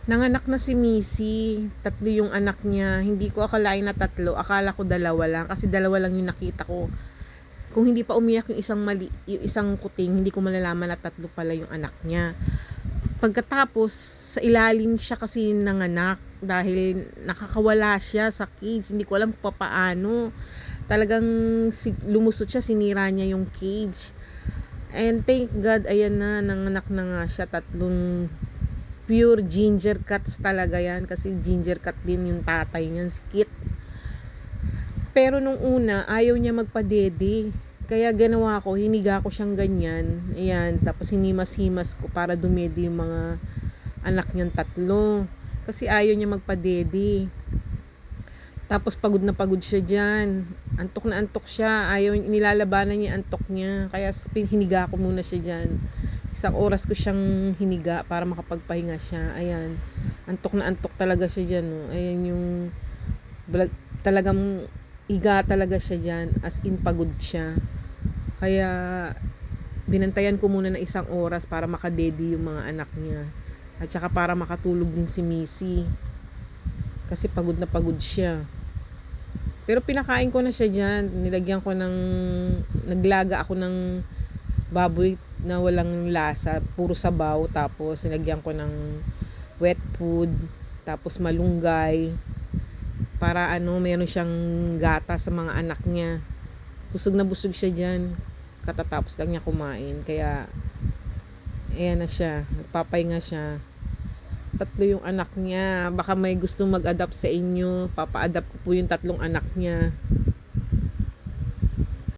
Nanganak na si Missy, 3 yung anak niya. Hindi ko akalain na 3, akala ko 2 lang kasi 2 lang yung nakita ko. Kung hindi pa umiyak yung yung isang kuting, hindi ko malalaman na 3 pala yung anak niya. Pagkatapos, sa ilalim siya kasi nanganak dahil nakakawala siya sa cage. Hindi ko alam kung paano. Talagang lumusot siya, sinira niya yung cage. And thank God, ayan na, nanganak na nga siya. 3 pure ginger cats talaga yan kasi ginger cat din yung tatay niyan, si Kit. Pero nung una ayaw niya magpadede, kaya ginawa ko, hiniga ko siyang ganyan, ayan, tapos hinimas-himas ko para dumede yung mga anak niyang 3 kasi ayaw niya magpadede. Tapos pagod na pagod siya dyan, antok na antok siya, ayaw, nilalabanan niya antok niya, kaya hiniga ko muna siya dyan. 1 oras ko siyang hiniga para makapagpahinga siya. Ayan. Antok na antok talaga siya dyan. No? Ayan yung talagang iga talaga siya dyan. As in pagod siya. Kaya binantayan ko muna ng 1 oras para makadedi yung mga anak niya. At saka para makatulog din si Missy. Kasi pagod na pagod siya. Pero pinakain ko na siya dyan. Naglaga ako ng baboy na walang lasa, puro sabaw, tapos nilagyan ko ng wet food, tapos malunggay para meron siyang gata sa mga anak niya. Busog na busog siya dyan katatapos lang niya kumain, kaya ayan na siya, nagpapahinga siya. 3 yung anak niya, baka may gusto mag-adapt sa inyo, papa-adapt ko po yung 3 anak niya.